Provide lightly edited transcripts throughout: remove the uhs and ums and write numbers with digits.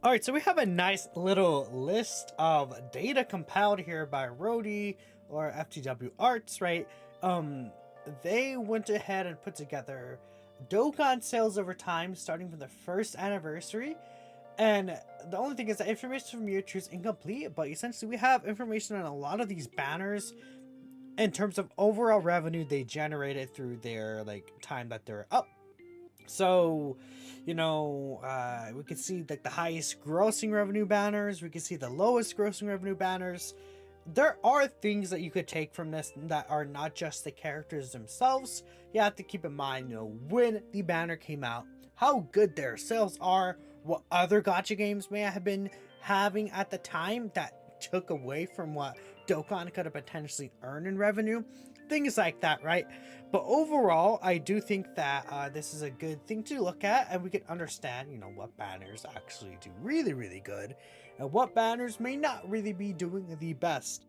All right, so we have a nice little list of data compiled here by Rody or FTW Arts, right? Um, they went ahead and put together Dokkan sales over time, starting from the first anniversary. And the only thing is that information from year two is incomplete, but essentially we have information on a lot of these banners in terms of overall revenue they generated through their like time that they're up. So, we could see like the highest grossing revenue banners. We could see the lowest grossing revenue banners. There are things that you could take from this that are not just the characters themselves. You have to keep in mind, when the banner came out, how good their sales are, what other gacha games may have been having at the time that took away from what Dokkan could have potentially earned in revenue. Things like that, right? But overall, I do think that this is a good thing to look at, and we can understand, what banners actually do really, really good, and what banners may not really be doing the best.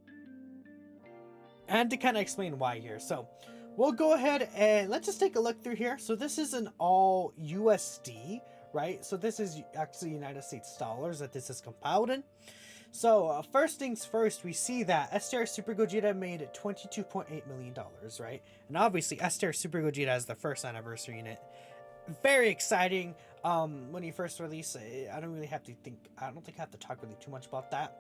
And to kind of explain why here. So we'll go ahead and let's just take a look through here. So this is an all USD, right? So this is actually United States dollars that this is compiled in. So first things first, we see that STR Super Gogeta made $22.8 million, right? And obviously STR Super Gogeta is the first anniversary unit. Very exciting. When he first released, I don't think I have to talk really too much about that.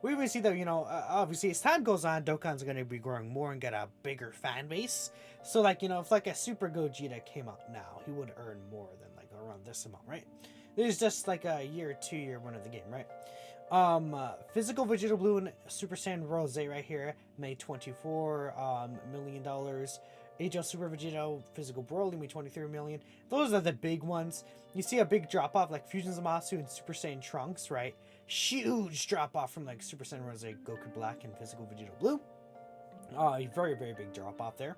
We even see that, obviously as time goes on, Dokkan's going to be growing more and get a bigger fan base. So like, if like a Super Gogeta came out now, he would earn more than like around this amount, right? This is just like a year, 2 year run of the game, right? Physical Vegeta Blue and Super Saiyan Rose right here made $24 million. AGL Super Vegeta Physical Broly made 23 million. Those are the big ones. You see a big drop off like Fusion Zamasu and Super Saiyan Trunks, right? Huge drop off from like Super Saiyan Rose, Goku Black, and Physical Vegeta Blue. A very, very big drop off there.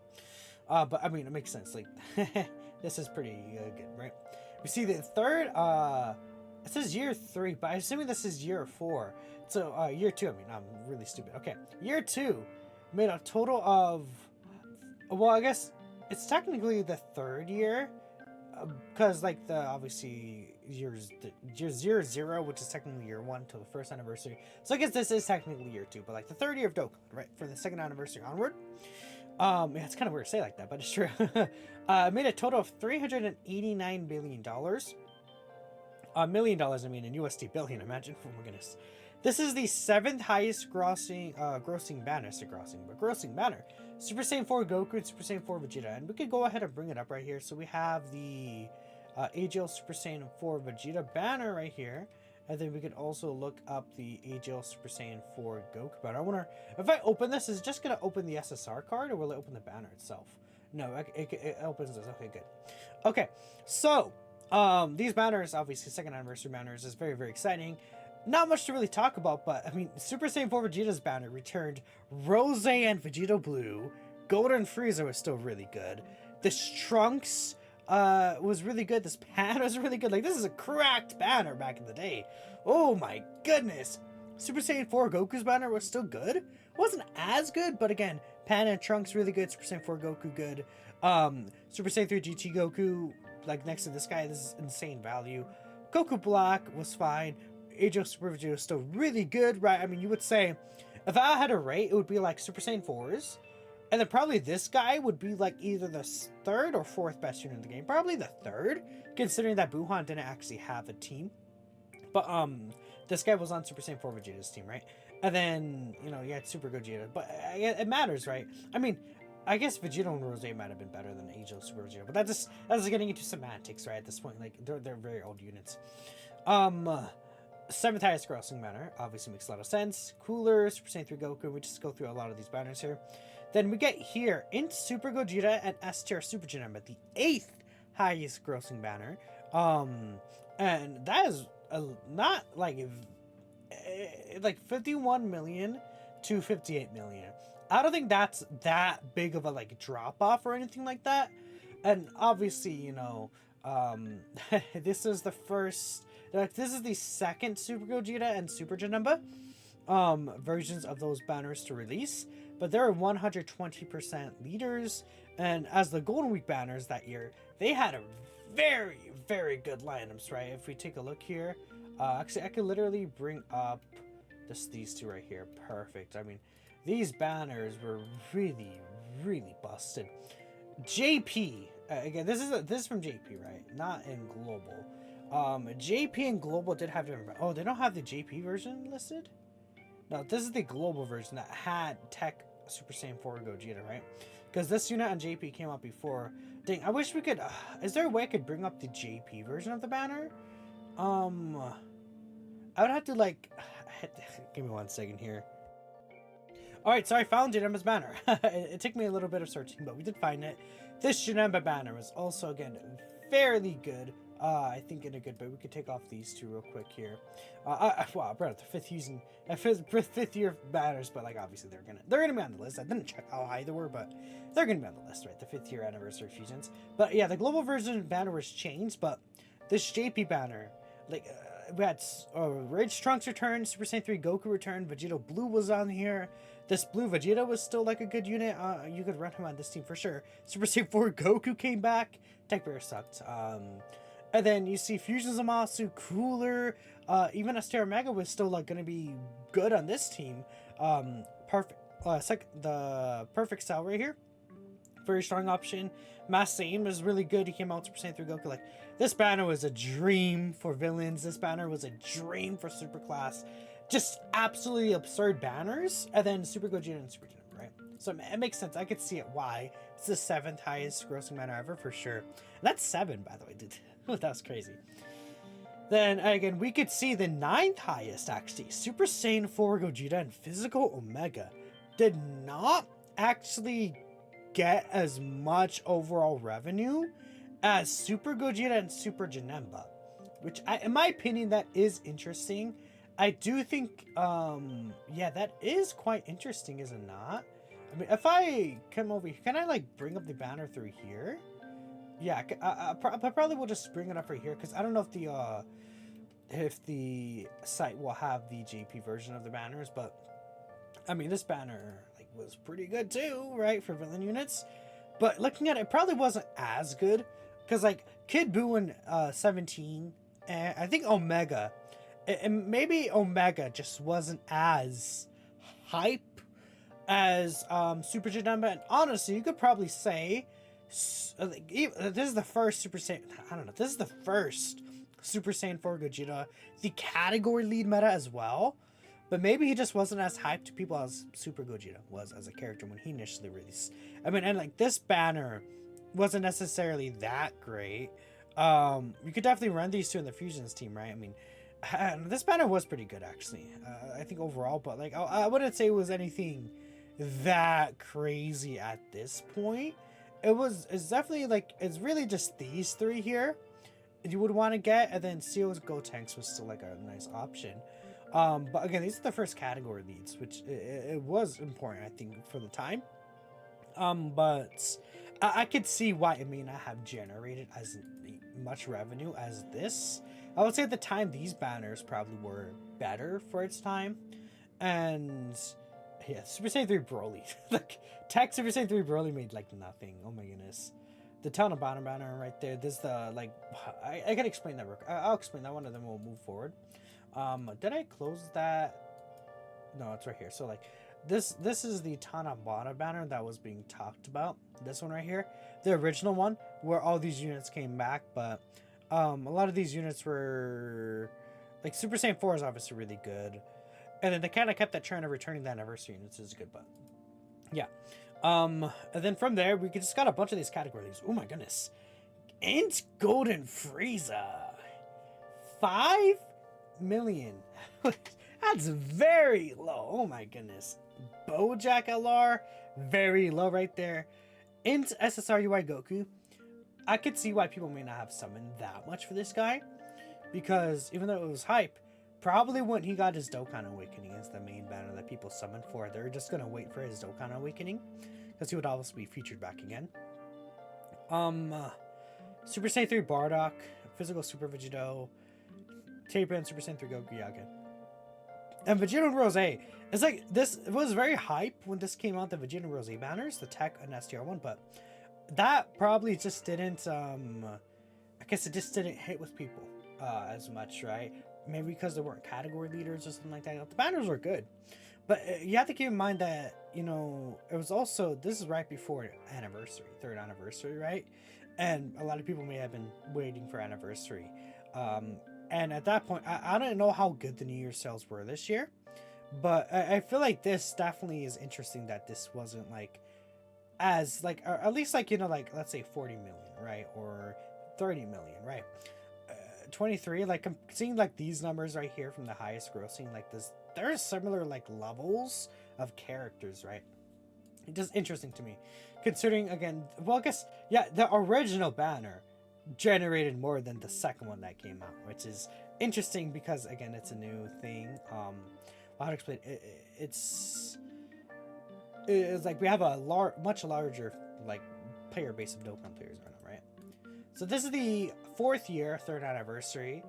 But I mean, it makes sense. Like, this is pretty good, right? We see the third, it says year 3, but I'm assuming this is year 4. So, year 2, I mean, I'm really stupid. Okay, year 2 made a total of, well, I guess it's technically the third year, because like the obviously year 0, which is technically year 1 till the first anniversary. So I guess this is technically year 2, but like the third year of Dokkan, right? For the second anniversary onward. Yeah, it's kind of weird to say like that, but it's true. Made a total of $389 billion. $1 million, I mean, in USD billion, imagine. Oh my goodness. This is the 7th highest grossing banner. Super Saiyan 4 Goku and Super Saiyan 4 Vegeta. And we could go ahead and bring it up right here. So we have the AGL Super Saiyan 4 Vegeta banner right here. And then we could also look up the AGL Super Saiyan 4 Goku banner. I wonder, if I open this, is it just going to open the SSR card, or will it open the banner itself? No, it opens this. Okay, good. Okay, so these banners, obviously second anniversary banners, is very, very exciting. Not much to really talk about, but I mean, Super Saiyan 4 Vegeta's banner returned Rose and Vegeta Blue. Golden Frieza was still really good. This Trunks was really good. This banner was really good. Like, this is a cracked banner back in the day. Oh my goodness. Super Saiyan 4 Goku's banner was still good. It wasn't as good, but again, Pan and Trunks really good. Super Saiyan 4 Goku good. Super Saiyan 3 GT Goku, like next to this guy, this is insane value. Goku Black was fine. Age of Super Vegeta was still really good, right? I mean, you would say, if I had a rate, it would be like Super Saiyan 4s. And then probably this guy would be like either the 3rd or 4th best unit in the game. Probably the 3rd, considering that Buhan didn't actually have a team. But this guy was on Super Saiyan 4 Vegeta's team, right? And then, you had Super Gogeta. But it matters, right? I mean, I guess Vegeta and Rose might have been better than Age of Super Vegeta. But that's getting into semantics, right? At this point, like, they're very old units. 7th highest grossing banner, obviously makes a lot of sense. Cooler, Super Saiyan 3 Goku, we just go through a lot of these banners here. Then we get here, in Super Gogeta and STR Super Janemba, the 8th highest grossing banner. And that is not like 51 million to 58 million. I don't think that's that big of a like drop off or anything like that. And obviously, this is the first, this is the second Super Gogeta and Super Janemba versions of those banners to release, but they're 120% leaders. And as the Golden Week banners that year, they had a very, very good lineups, right? If we take a look here, Actually, I could literally bring up just these two right here. Perfect. I mean, these banners were really, really busted. JP. Again, this is from JP, right? Not in global. JP and global did have different. Oh, they don't have the JP version listed. No, this is the global version that had Tech Super Saiyan 4 Gogeta, right? Because this unit on JP came out before. Dang, I wish we could. Is there a way I could bring up the JP version of the banner? I would have to like. Give me 1 second here. Alright, so I found Janemba's banner. It took me a little bit of searching, but we did find it. This Janemba banner was also, again, fairly good. I think in a good way. We could take off these two real quick here. Wow, bro, the fifth year banners, but like obviously they're gonna be on the list. I didn't check how high they were, but they're gonna be on the list, right? The 5th year anniversary fusions. But yeah, the global version banner was changed, but this JP banner, like we had Rage Trunks return, Super Saiyan 3 Goku return, Vegeta Blue was on here. This Blue Vegeta was still like a good unit. You could run him on this team for sure. Super Saiyan 4 Goku came back. Tech Bear sucked. And then you see Fusion Zamasu, Cooler, even Astera Mega was still like gonna be good on this team. Perfect. The perfect style right here. Very strong option. Massane was really good. He came out Super Saiyan 3 Goku. Like, this banner was a dream for villains. This banner was a dream for Super Class. Just absolutely absurd banners. And then Super Gogeta and Super Gogeta, right? So it makes sense. I could see it why. It's the 7th highest grossing banner ever for sure. And that's 7, by the way, dude. That was crazy. Then again, we could see the 9th highest actually. Super Saiyan 4 Gogeta and Physical Omega did not actually get as much overall revenue as Super Gogeta and Super Janemba, which in my opinion, that is interesting. I do think, yeah, that is quite interesting, is it not? I mean, if I come over here, can I like bring up the banner through here? Yeah, I probably will just bring it up right here because I don't know if the site will have the JP version of the banners, but I mean, this banner like was pretty good too, right, for villain units. But looking at it, it probably wasn't as good because like Kid Buu in 17, and I think Omega, and maybe Omega just wasn't as hype as Super Janemba. And honestly, you could probably say this is the first Super Saiyan. I don't know. This is the first Super Saiyan 4 Gogeta, the category lead meta as well. But maybe he just wasn't as hyped to people as Super Gogeta was as a character when he initially released. I mean, and like this banner wasn't necessarily that great. You could definitely run these two in the Fusions team, right? I mean, this banner was pretty good actually. I think overall, but like I wouldn't say it was anything that crazy at this point. It's definitely like, it's really just these three here you would want to get, and then Seal's Gotenks was still like a nice option. But again, these are the first category leads, which it was important, I think, for the time. But I could see why it may not have generated as much revenue as this. I would say at the time, these banners probably were better for its time. And yeah, Super Saiyan 3 Broly. Like, Tech Super Saiyan 3 Broly made like nothing. Oh my goodness. The Town of Bottom banner right there. This is the, like, I can explain that. I'll explain that one, and then we'll move forward. Did I close that? No, it's right here. So like, this is the Tanabata banner that was being talked about. This one right here, the original one where all these units came back, but a lot of these units were like Super Saiyan 4 is obviously really good, and then they kind of kept that trend of returning the anniversary units is good, but yeah. And then from there we just got a bunch of these categories. Oh my goodness, and Golden Frieza, 5 million. That's very low. Oh my goodness. Bojack LR, very low right there. Int SSRUI Goku, I could see why people may not have summoned that much for this guy, because even though it was hype, probably when he got his Dokkan Awakening is the main banner that people summoned for. They're just gonna wait for his Dokkan Awakening because he would obviously be featured back again. Super Saiyan 3 Bardock, Physical Super Vegito, Taper and Super Saiyan 3 Goku Yaga. And Vegeta and Rose, it's like this, it was very hype when this came out, the Vegeta and Rose banners, the Tech and STR one, but that probably just didn't, I guess it just didn't hit with people. as much, right? Maybe because there weren't category leaders or something like that. The banners were good, but you have to keep in mind that it was also, this is right before anniversary, third anniversary, right? And a lot of people may have been waiting for anniversary. Um, and at that point, I don't know how good the New Year's sales were this year, but I feel like this definitely is interesting that this wasn't like as like, or at least like, like let's say 40 million, right? Or 30 million, right? 23, like I'm seeing like these numbers right here from the highest grossing, like this, there's similar like levels of characters, right? It's just interesting to me, considering again, well, I guess, yeah, the original banner generated more than the second one that came out, which is interesting because again, it's a new thing. How to explain it, it's like we have a much larger like player base of Dokkan players right now, right? So this is the fourth year, third anniversary,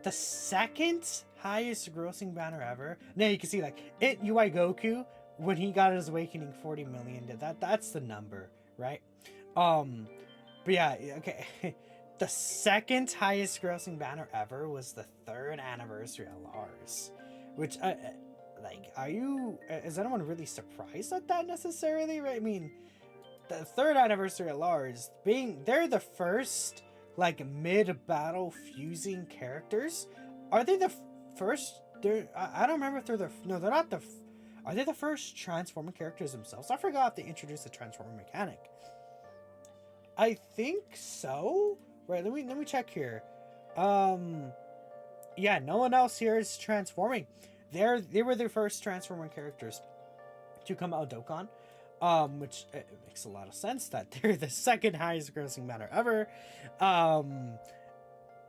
the second highest grossing banner ever. Now you can see like it UI Goku when he got his awakening 40 million. That's the number, right? But yeah, okay. The second highest grossing banner ever was the third anniversary of Lars, which like, is anyone really surprised at that necessarily, right? I mean, the third anniversary of Lars they're the first like mid-battle fusing characters. Are they the first? I don't remember if they're no, they're not are they the first transforming characters themselves? I forgot if they introduced the transforming mechanic. I think so. Right, let me check here. Yeah, no one else here is transforming. They were the first transforming characters to come out of Dokkan. Which it makes a lot of sense that they're the second highest grossing banner ever.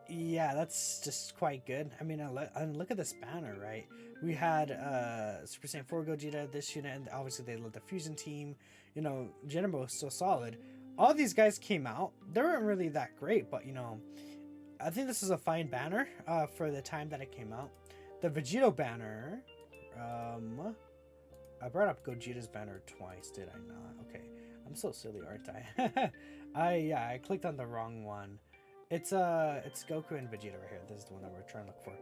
Yeah, that's just quite good. I mean, look at this banner, right? We had Super Saiyan 4 Gogeta this unit, and obviously they led the fusion team. Jinbo was so solid. All these guys came out. They weren't really that great, but I think this is a fine banner for the time that it came out. The Vegito banner, I brought up Gogeta's banner twice, did I not? Okay, I'm so silly, aren't I? I clicked on the wrong one. It's Goku and Vegeta right here. This is the one that we're trying to look for.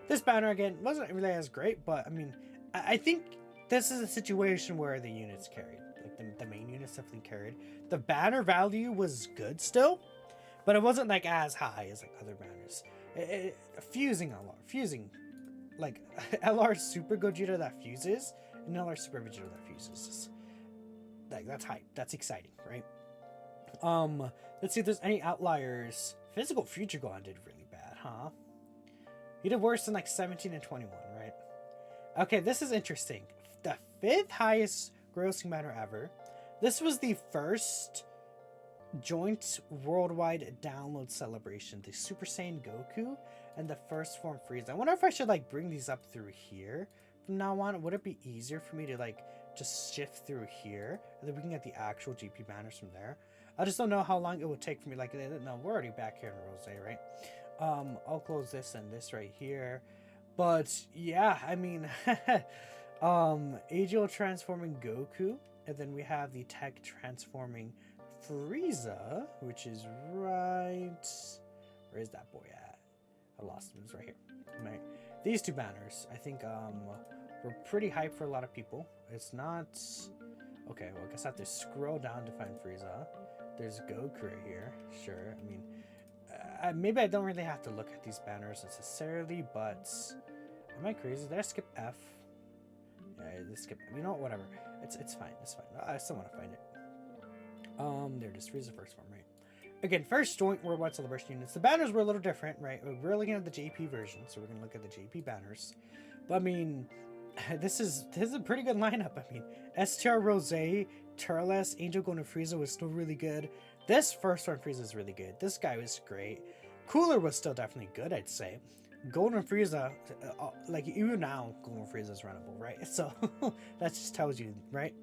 This banner again wasn't really as great, but I mean, I think this is a situation where the units carried, like the main units definitely carried. The banner value was good still, but it wasn't like as high as like other banners. Fusing like LR Super Gogeta that fuses. Another Super Vegeta that fuses. Like, that's hype. That's exciting, right? Let's see if there's any outliers. Physical Future Gohan did really bad, huh? He did worse than like 17 and 21, right? Okay, this is interesting. The fifth highest grossing banner ever. This was the first joint worldwide download celebration. The Super Saiyan Goku and the first form Frieza. I wonder if I should like bring these up through here. From now on, would it be easier for me to like just shift through here and then we can get the actual GP banners from there? I just don't know how long it would take for me. Like, no, we're already back here in Rose, right? I'll close this and this right here. But yeah, I mean, Agil transforming Goku, and then we have the Tech transforming Frieza, which is right. Where is that boy at? I lost him. He's right here. Right. These two banners, I think, were pretty hype for a lot of people. It's not... Okay, well, I guess I have to scroll down to find Frieza. There's Goku right here. Sure, I mean... maybe I don't really have to look at these banners necessarily, but... Am I crazy? Did I skip F? Yeah, I did skip... You know what? Whatever. It's fine. It's fine. I still want to find it. There it is. Frieza first form, right? Again, first joint worldwide celebration units. The banners were a little different, right? We're looking at the JP version, so we're gonna look at the JP banners. But I mean, this is a pretty good lineup. I mean, STR Rose, Turles, Angel Golden Frieza was still really good. This first one Frieza is really good. This guy was great. Cooler was still definitely good, I'd say. Golden Frieza, like even now, Golden Frieza is runnable, right? So that just tells you, right?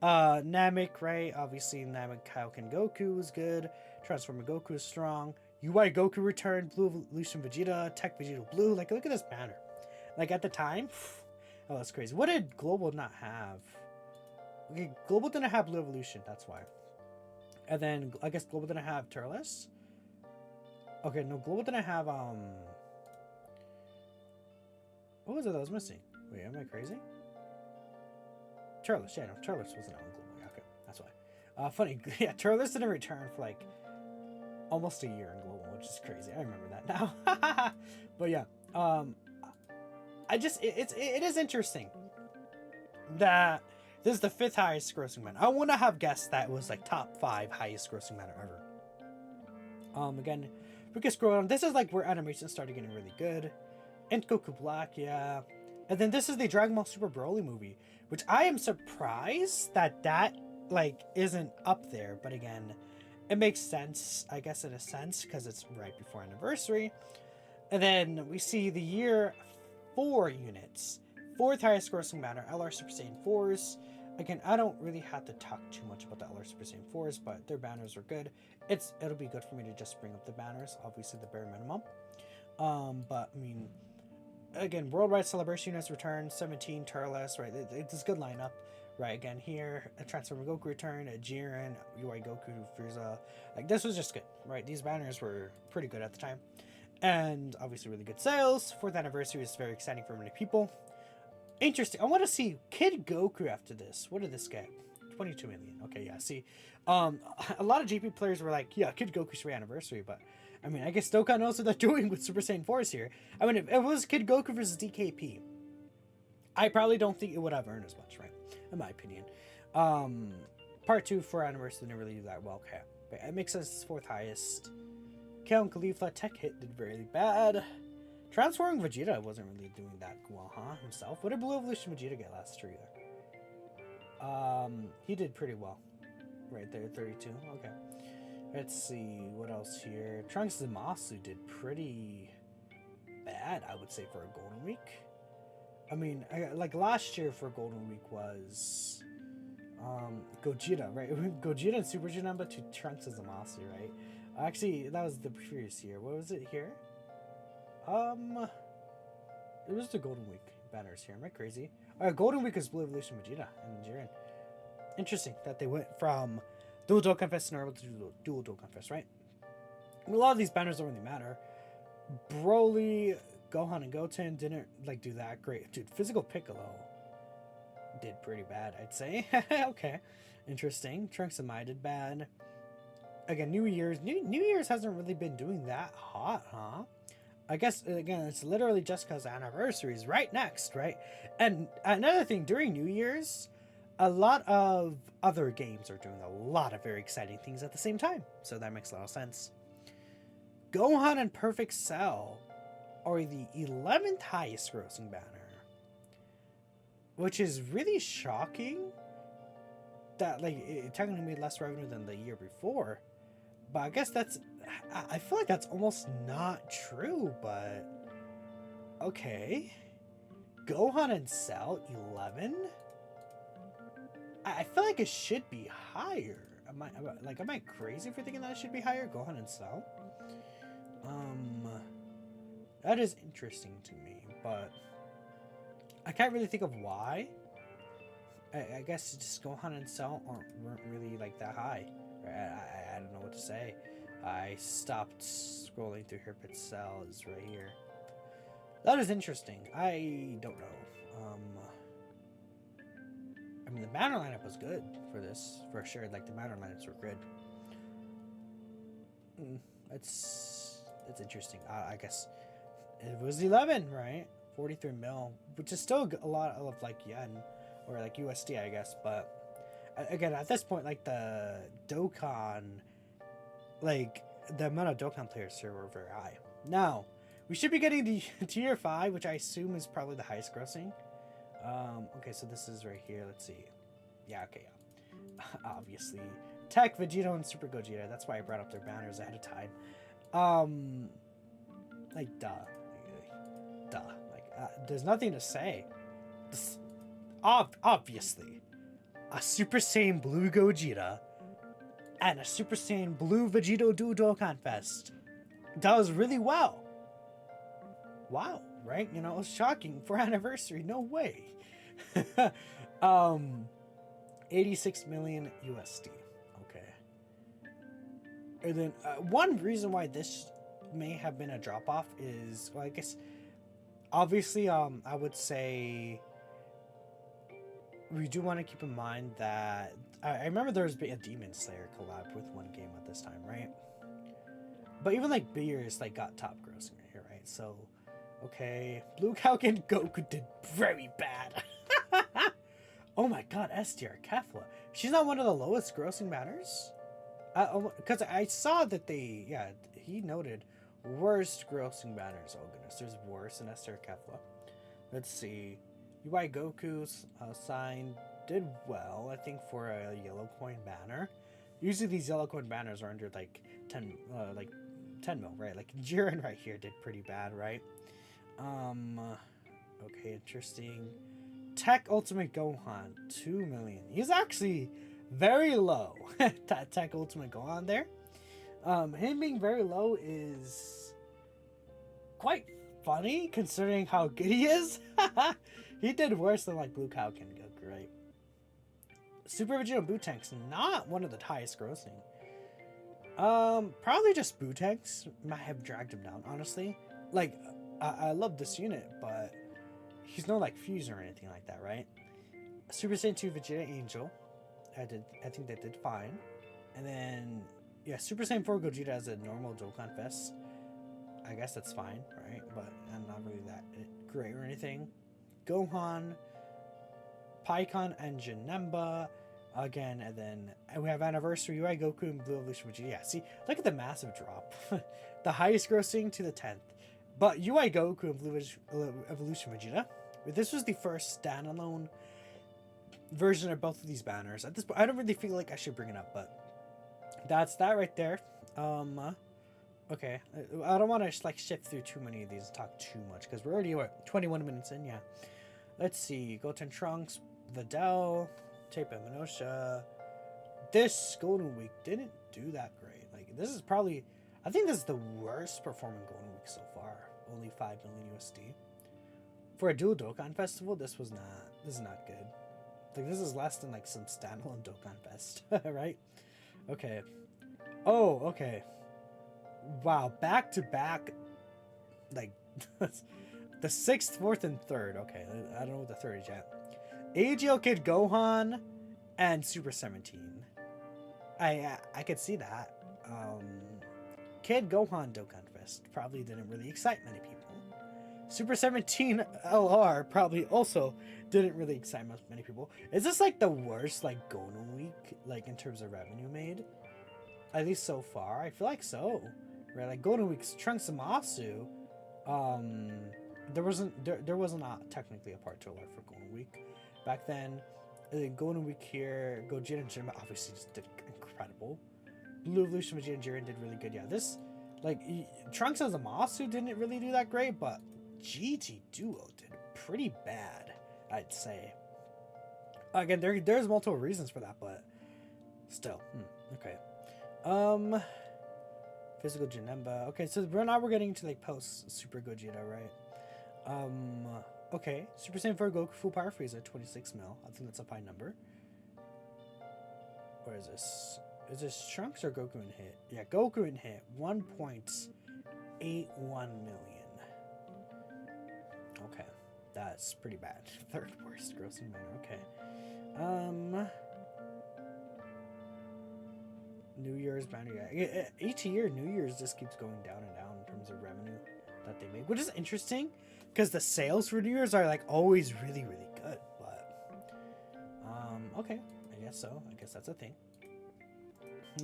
Namek, right? Obviously, Namek Kaioken Goku was good. Transformer Goku is strong. UI Goku returned. Blue Evolution Vegeta. Tech Vegeta Blue. Like, look at this banner. Like, at the time, oh, that's crazy. What did Global not have? Okay, Global didn't have Blue Evolution. That's why. And then, I guess Global didn't have Turles. Okay, no, Global didn't have, what was it that was missing? Wait, am I crazy? Turles, yeah, no, Turles wasn't on Global. Yeah, okay, that's why. Funny, yeah, Turles didn't return for like almost a year in Global, which is crazy. I remember that now. But yeah, it is interesting that this is the 5th highest grossing banner. I wouldn't have guessed that it was like top 5 highest grossing banner ever. Again, we can scroll down. This is like where animations started getting really good. And Goku Black, yeah. And then this is the Dragon Ball Super Broly movie, which I am surprised that like isn't up there. But again, it makes sense, I guess, in a sense, because it's right before anniversary. And then we see the year 4 units. 4th highest grossing banner, LR Super Saiyan 4s. Again, I don't really have to talk too much about the LR Super Saiyan 4s, but their banners are good. It'll be good for me to just bring up the banners, obviously the bare minimum. But I mean, again, Worldwide Celebration units return, 17 Turles, right? It's a good lineup, right? Again, here a Transformer Goku return, a Jiren, UI Goku, Frieza. Like this was just good, right? These banners were pretty good at the time, and obviously really good sales. 4th anniversary is very exciting for many people. Interesting. I want to see Kid Goku after this. What did this get? 22 million. Okay, yeah. See, a lot of GP players were like, yeah, Kid Goku's 3rd anniversary, but I mean, I guess Dokkan knows what they're doing with Super Saiyan 4s here. I mean, if it was Kid Goku versus DKP, I probably don't think it would have earned as much, right? In my opinion. Part 2 for anniversary didn't really do that well. Okay, but it makes us 4th highest. Count Khalifa Tech Hit did very bad. Transforming Vegeta wasn't really doing that well, huh? Himself. What did Blue Evolution Vegeta get last year? He did pretty well. Right there, 32. Okay. Let's see what else here. Trunks Zamasu did pretty bad, I would say, for a Golden Week. I mean, like last year for Golden Week was Gogeta, right? Gogeta and Super Janemba to Trunks Zamasu, right? Actually, that was the previous year. What was it here? It was the Golden Week banners here. Am I crazy? Golden Week is Blue Evolution Vegeta and Jiren. Interesting that they went from Dual Dokkan Fest to normal to Dual Dokkan Fest, right? A lot of these banners don't really matter. Broly, Gohan, and Goten didn't like do that great. Dude, Physical Piccolo did pretty bad, I'd say. Okay, interesting. Trunks and Mai did bad. Again, New Year's hasn't really been doing that hot, huh? I guess, again, it's literally just because anniversary is right next, right? And another thing, during New Year's, a lot of other games are doing a lot of very exciting things at the same time. So that makes a lot of sense. Gohan and Perfect Cell are the 11th highest grossing banner. Which is really shocking that, like, it technically made less revenue than the year before. But I guess I feel like that's almost not true, but okay. Gohan and Cell, 11? I feel like it should be higher. Am I crazy for thinking that it should be higher? Gohan and Cell? That is interesting to me, but I can't really think of why. I guess just Gohan and Cell weren't really like that high. I don't know what to say. I stopped scrolling through here, but Cell is right here. That is interesting. I don't know. I mean, the banner lineup was good for this, for sure. Like, the banner lineups were good. It's interesting. I guess it was 11, right? 43 mil, which is still a lot of, like, yen, or, like, USD, I guess. But, again, at this point, like, the Dokkan, like, the amount of Dokkan players here were very high. Now, we should be getting to Tier 5, which I assume is probably the highest grossing. Okay, so this is right here. Let's see. Yeah, okay, yeah. Obviously. Tech, Vegito, and Super Gogeta. That's why I brought up their banners ahead of time. Like, duh. Like, there's nothing to say. Obviously. A Super Saiyan Blue Gogeta and a Super Saiyan Blue Vegito Duo Dokkan Fest does really well. Wow, right? You know, it was shocking for anniversary. No way. 86 million USD. Okay. And then one reason why this may have been a drop off is, well, I guess obviously I would say we do want to keep in mind that I remember there was a Demon Slayer collab with one game at this time, right? But even like Beers like got top grossing right here, right? So okay, Blue Falcon Goku did very bad. Oh my god, SDR Kefla. She's not one of the lowest grossing banners? Because I saw that he noted worst grossing banners. Oh goodness, there's worse than SDR Kefla. Let's see. UI Goku's sign did well, I think, for a yellow coin banner. Usually these yellow coin banners are under like 10 mil, right? Like Jiren right here did pretty bad, right? Okay, interesting. Tech Ultimate Gohan, 2 million. He's actually very low. Tech Ultimate Gohan there. Him being very low is quite funny considering how good he is. He did worse than like Blue Falcon Goku, right? Super Vegeta Bootank's not one of the highest grossing. Probably just Bootank's might have dragged him down, honestly. Like, I love this unit, but he's no like Fuse or anything like that, right? Super Saiyan 2 Vegeta Angel, I think that did fine. And then yeah, Super Saiyan 4 Gogeta as a normal Dokkan Fest. I guess that's fine, right? But I'm not really that great or anything. Gohan, Pikkon, and Janemba again, and then we have Anniversary UI Goku and Blue Evolution Vegeta. Yeah, see, look at the massive drop. The highest grossing to the 10th. But UI Goku and Blue Evolution Vegeta. This was the first standalone version of both of these banners. At this point, I don't really feel like I should bring it up, but that's that right there. Okay, I don't want to like shift through too many of these and talk too much because we're already 21 minutes in. Yeah, let's see. Goten Trunks, Videl, Tape and Minosha. This Golden Week didn't do that great. Like this is probably, I think this is the worst performing Golden Week so far. Only 5 million USD. For a dual Dokkan festival, this is not good. Like this is less than like some standalone Dokkan Fest, right? Okay. Oh, okay. Wow, back to back, like the 6th, 4th, and 3rd. Okay, I don't know what the 3rd is yet. AGL Kid Gohan and Super 17. I could see that. Kid Gohan Dokkan Fest probably didn't really excite many people. Super 17 LR probably also didn't really excite many people. Is this like the worst like Golden Week like in terms of revenue made? At least so far, I feel like so. Right, like Golden Week's Trunks and Masu, there wasn't not technically a part 2 alert for Golden Week back then. Golden Week here, Gogeta and Jiren obviously just did incredible. Blue Evolution Vegeta and Jiren did really good. Yeah, this like Trunks as a Masu didn't really do that great, but GT Duo did pretty bad, I'd say. Again, there's multiple reasons for that, but still, okay. Physical Janemba. Okay, so now we're getting into like post Super Gogeta, right? Okay. Super Saiyan 4 Goku Full Power Frieza, 26 mil. I think that's a high number. What is this? Is this Trunks or Goku in hit? Yeah, Goku in hit. 1.81 million. Okay. That's pretty bad. 3rd worst grossing banner. Okay. New Year's banner, yeah. Each year, New Year's just keeps going down and down in terms of revenue that they make, which is interesting because the sales for New Year's are like always really, really good. But okay, I guess so. I guess that's a thing.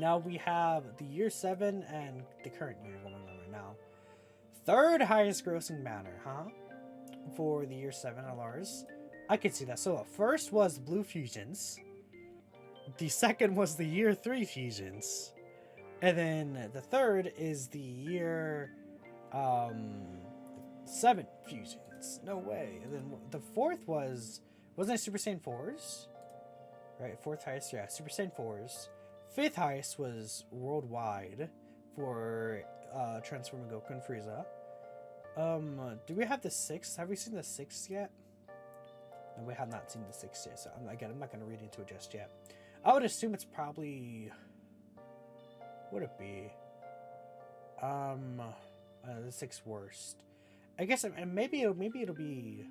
Now we have the year 7 and the current year going on right now. 3rd highest grossing banner, huh? For the year 7 LRs, I could see that. So first was Blue Fusions. The 2nd was the year 3 fusions. And then the 3rd is the year 7 fusions. No way. And then the 4th wasn't it Super Saiyan 4s? Right, 4th highest, yeah, Super Saiyan 4s. 5th highest was worldwide for Transforming Goku and Frieza. Do we have the 6th? Have we seen the 6th yet? No, we have not seen the 6th yet, so I'm not going to read into it just yet. I would assume it's probably... Would it be? The sixth worst. I guess, and maybe it'll be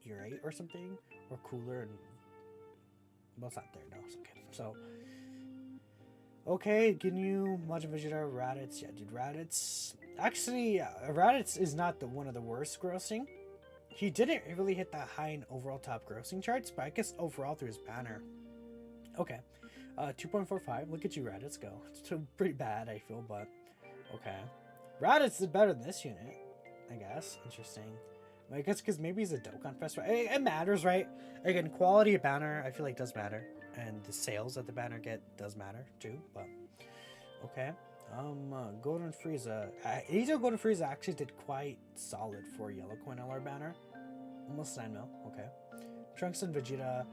year 8 or something, or cooler, and well, it's not there. No, it's okay. So, okay, Ginyu, Majin Vegeta, Raditz. Yeah, dude, Raditz. Actually, Raditz is not one of the worst grossing. He didn't really hit that high in overall top grossing charts, but I guess overall through his banner. Okay, 2.45. Look at you, Raditz. Go. It's pretty bad, I feel, but okay. Raditz is better than this unit, I guess. Interesting. I guess because maybe he's a Dokkan Fest. Right? It matters, right? Again, quality of banner, I feel like does matter, and the sales that the banner get does matter too. But okay, Golden Frieza. Azo Golden Frieza actually did quite solid for Yellow Coin LR banner, almost 9 mil. Okay, Trunks and Vegeta,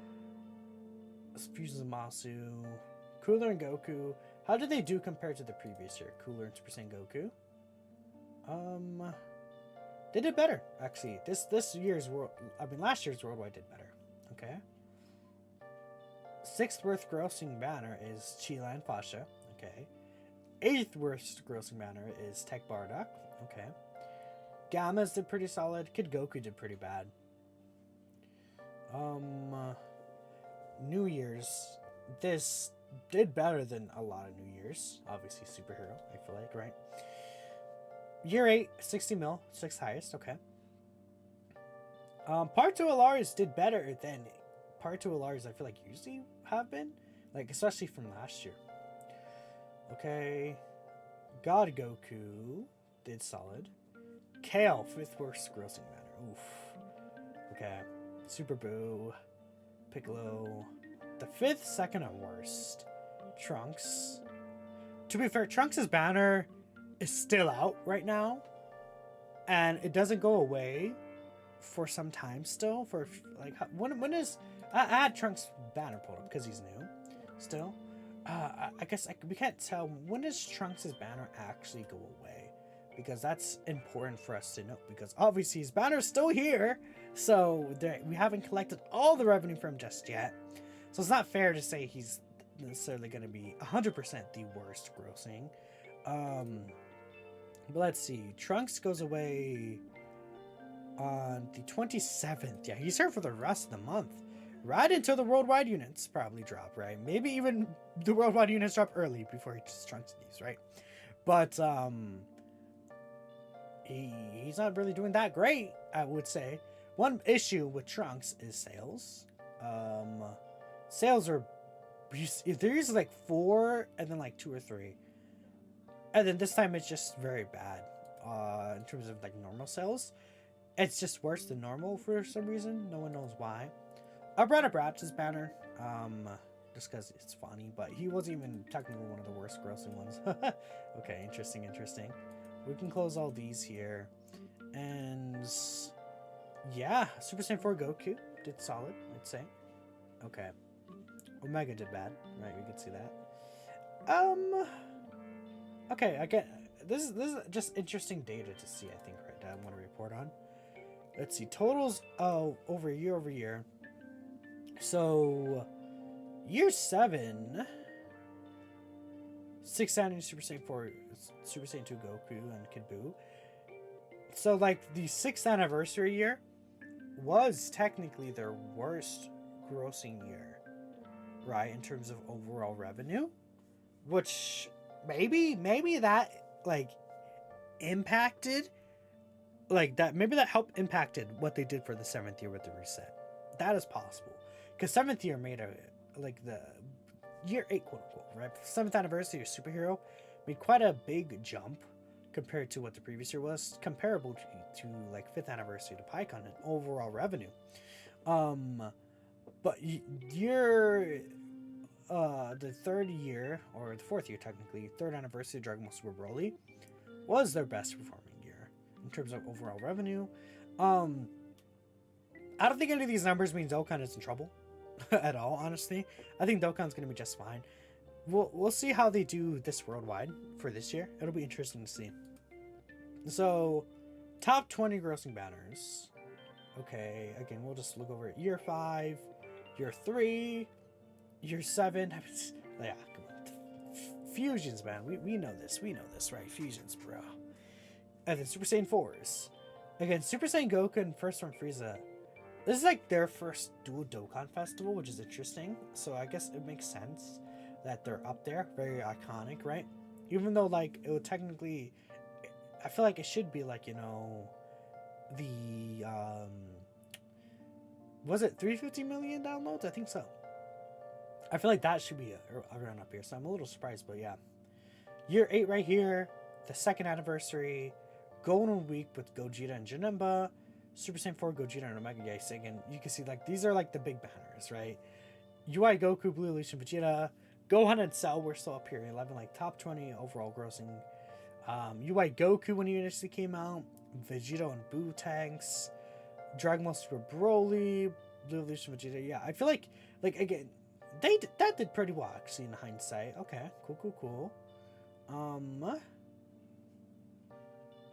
Fusions of Masu, Cooler and Goku. How did they do compared to the previous year? Cooler and Super Saiyan Goku. They did better, actually. This year's last year's worldwide did better. Okay. 6th worst grossing banner is Chila and Fasha. Okay. 8th worst grossing banner is Tech Bardock. Okay. Gammas did pretty solid. Kid Goku did pretty bad. New Year's. This did better than a lot of New Year's. Obviously, superhero, I feel like, right? Year 8, 60 mil, 6th highest, okay. Part 2 Alaris did better than Part 2 Alaris I feel like usually have been. Like, especially from last year. Okay. God Goku did solid. Kale, 5th worst grossing banner. Oof. Okay. Super Boo. Piccolo. The 5th, second and worst. Trunks. To be fair, Trunks' banner is still out right now, and it doesn't go away for some time still. For like, when is I had Trunks banner pulled up because he's new still. I guess we can't tell when does Trunks' banner actually go away, because that's important for us to know, because obviously his banner's still here, so we haven't collected all the revenue from him just yet, so it's not fair to say he's necessarily going to be 100% the worst grossing. But let's see. Trunks goes away on the 27th. Yeah, he's here for the rest of the month. Right until the worldwide units probably drop, right? Maybe even the worldwide units drop early before he just Trunks these, right? But he's not really doing that great, I would say. One issue with Trunks is sales. Sales are, there's like 4 and then like 2 or 3. And then this time it's just very bad in terms of like normal sales. It's just worse than normal for some reason. No one knows why. I brought up Ratchet's banner just because it's funny, but he wasn't even technically one of the worst grossing ones. Okay, interesting. We can close all these here. And yeah, Super Saiyan 4 Goku did solid, I'd say. Okay. Omega did bad, right? We could see that. Okay, again, this is just interesting data to see, I think, right now I want to report on. Let's see, totals over year. So, year 7, 690 Super Saiyan 4, Super Saiyan 2 Goku and Kid Buu. So, like, the 6th anniversary year was technically their worst grossing year, right, in terms of overall revenue, which maybe that like impacted, like that maybe that helped impacted what they did for the 7th year with the reset. That is possible, because 7th year made like the year 8 quote unquote, right, 7th anniversary of superhero made quite a big jump compared to what the previous year was, comparable to like 5th anniversary to PyCon and overall revenue. But year the 3rd year, or the 4th year technically, 3rd anniversary of Dragon Ball Super Broly was their best performing year in terms of overall revenue. I don't think any of these numbers means Dokkan is in trouble at all, honestly. I think Dokkan's going to be just fine. We'll see how they do this worldwide for this year. It'll be interesting to see. So, top 20 grossing banners. Okay, again, we'll just look over it. Year 5, year 3, year 7. Yeah, come on. Fusions, man. We know this. We know this, right? Fusions, bro. And then Super Saiyan 4s. Again, Super Saiyan Goku and first from Frieza. This is like their first dual Dokkan festival, which is interesting. So I guess it makes sense that they're up there. Very iconic, right? Even though like it would technically, I feel like it should be like, you know, the was it 350 million downloads? I think so. I feel like that should be around up here. So I'm a little surprised, but yeah. Year 8 right here, the second anniversary, Golden Week with Gogeta and Janemba, Super Saiyan 4 Gogeta and Omega Yasing, and you can see like these are like the big banners, right? UI Goku, Blue Evolution Vegeta, Gohan and Cell were still up here, 11 like top 20 overall grossing. UI Goku when he initially came out, Vegito and Boo tanks, Dragon Ball Super Broly, Blue Evolution Vegeta. Yeah, I feel like again, that did pretty well actually in hindsight. Okay, cool.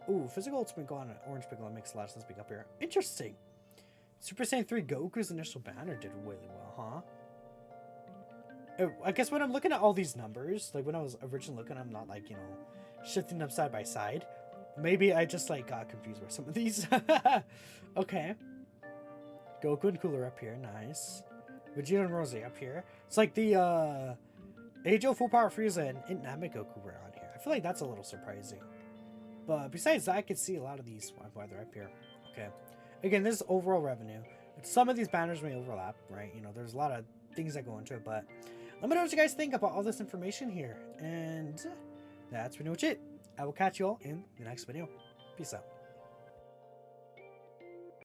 Ooh, Physical Ultimate Gohan and Orange Piccolo makes a lot of sense being up here. Interesting. Super Saiyan 3 Goku's initial banner did really well, huh? I guess when I'm looking at all these numbers, like when I was originally looking, I'm not like, you know, shifting them side by side. Maybe I just like got confused with some of these. Okay. Goku and Cooler up here, nice. Vegeta and Rosé up here. It's like the Age-O Full Power Frieza and Namek Goku were on here. I feel like that's a little surprising. But besides that, I could see a lot of these why they're up here. Okay. Again, this is overall revenue. Some of these banners may overlap, right? You know, there's a lot of things that go into it, but let me know what you guys think about all this information here. And that's pretty much it. I will catch you all in the next video. Peace out.